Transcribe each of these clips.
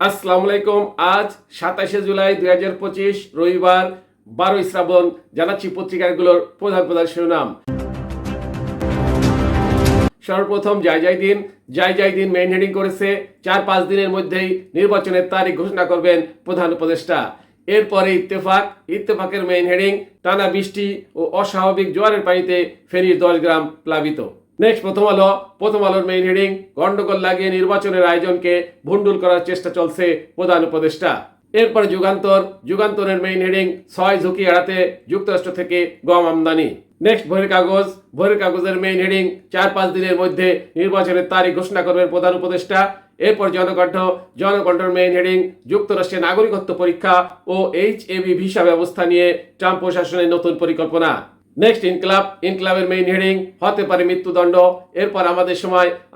আসসালামু আলাইকুম। আজ 27শে জুলাই 2025 রবিবার 12 শ্রাবণ। জানাচ্ছি পত্রিকাগুলোর প্রধান প্রধান শিরোনাম। সর্বপ্রথম জয় দিন মেইন হেডিং করেছে 4-5 দিনের মধ্যেই নির্বাচনের তারিখ ঘোষণা করবেন প্রধান উপদেষ্টা। এরপরে ইত্তেফাকের মেইন হেডিং টানা বৃষ্টি ও অস্বাভাবিক জোয়ারের পানিতে ফেনীর 10 গ্রাম প্লাবিত। নেক্সট প্রথম আলোর মেইন হেডিং গন্ডগোল লাগিয়ে নির্বাচনের আয়োজনকে ভণ্ডুল করার চেষ্টা চলছে প্রধান উপদেষ্টা। এরপর যুগান্তরের মেইন হেডিং 6 ঝুঁকি এড়াতে যুক্তরাষ্ট্র থেকে গম আমদানি। নেক্সট ভোরের কাগজের মেইন হেডিং 4-5 দিনের মধ্যে নির্বাচনের তারিখ ঘোষণা করবেন প্রধান উপদেষ্টা। এরপর জনকণ্ঠের মেইন হেডিং যুক্তরাষ্ট্রের নাগরিকত্ব পরীক্ষা ও HAB ভিসা ব্যবস্থা নিয়ে ট্রাম্প প্রশাসনের নতুন পরিকল্পনা। নেক্সট ইনকলাবের মেইন হেডিং হতে পারে মৃত্যুদণ্ড। এরপর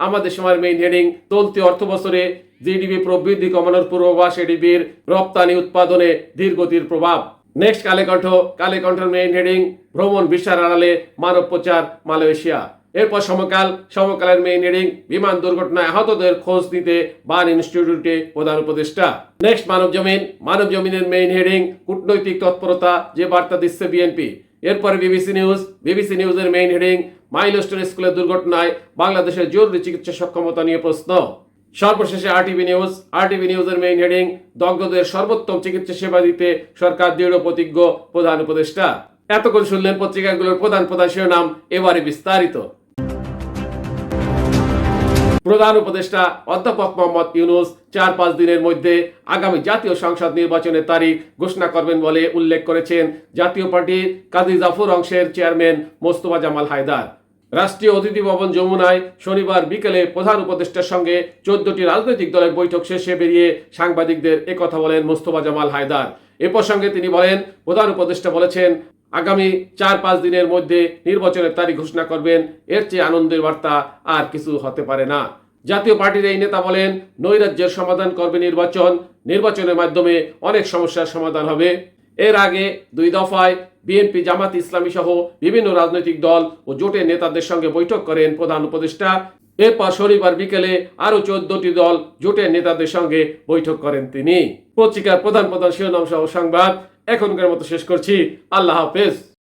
আমাদের সময়ের মেইন হেডিং চলতি অর্থ বছরে জিডিপি প্রবৃদ্ধি কমানোর পূর্বাভাস, এডিবির রপ্তানি উৎপাদনে ধীরগতির প্রভাব। নেক্সট কালেকণ্ঠের মেইন হেডিং ভ্রমণ ভিসার আড়ালে মানব পাচার মালয়েশিয়া। এরপর সমকালের মেইন হেডিং বিমান দুর্ঘটনায় আহতদের খোঁজ নিতে বার্ন ইনস্টিটিউটে প্রধান উপদেষ্টা। নেক্সট মানবজমিনের মেইন হেডিং কূটনৈতিক তৎপরতা যে বার্তা দিচ্ছে বিএনপি। এরপরে বিবিসি নিউজের মেইন হেডিং মাইলস্টোন স্কুলের দুর্ঘটনায় বাংলাদেশের জরুরি চিকিৎসা সক্ষমতা নিয়ে প্রশ্ন। সর্বশেষে আরটিভি নিউজের মেইন হেডিং দগ্ধদের সর্বোত্তম চিকিৎসা সেবা দিতে সরকার দৃঢ় প্রতিজ্ঞ প্রধান উপদেষ্টা। এতক্ষণ শুনলেন পত্রিকাগুলোর প্রধান শিরোনাম। এবারে বিস্তারিত। প্রধান উপদেষ্টা অধ্যাপক মোহাম্মদ ইউনূস 4-5 দিনের মধ্যে আগামী জাতীয় সংসদ নির্বাচনের তারিখ ঘোষণা করবেন বলে উল্লেখ করেছেন জাতীয় পার্টির কাজী জাফর অংশের চেয়ারম্যান মোস্তফা জামাল হায়দার। রাষ্ট্রীয় অতিথি ভবন যমুনায় শনিবার বিকেলে প্রধান উপদেষ্টার সঙ্গে 14টি রাজনৈতিক দলের বৈঠক শেষে বেরিয়ে সাংবাদিকদের একথা বলেন মোস্তফা জামাল হায়দার। এ প্রসঙ্গে তিনি বলেন, প্রধান উপদেষ্টা বলেছেন আগামী 4-5 দিনের মধ্যে নির্বাচনের তারিখ ঘোষণা করবেন। এর চেয়ে আনন্দের বার্তা আর কিছু হতে পারে না। জাতীয় পার্টির এই নেতা বলেন, নৈরাজ্যের সমাধান করবে নির্বাচনের মাধ্যমে অনেক সমস্যার সমাধান হবে। এর আগে 2 দফায় বিএনপি, জামাত ইসলামী সহ বিভিন্ন রাজনৈতিক দল ও জোটের নেতাদের সঙ্গে বৈঠক করেন প্রধান উপদেষ্টা। এরপর শনিবার বিকেলে আরো 14টি দল জোটের নেতাদের সঙ্গে বৈঠক করেন তিনি। পত্রিকার প্রধান শিরোনাম সহ সংবাদ এখনকার মতো শেষ করছি। আল্লাহ হাফেজ।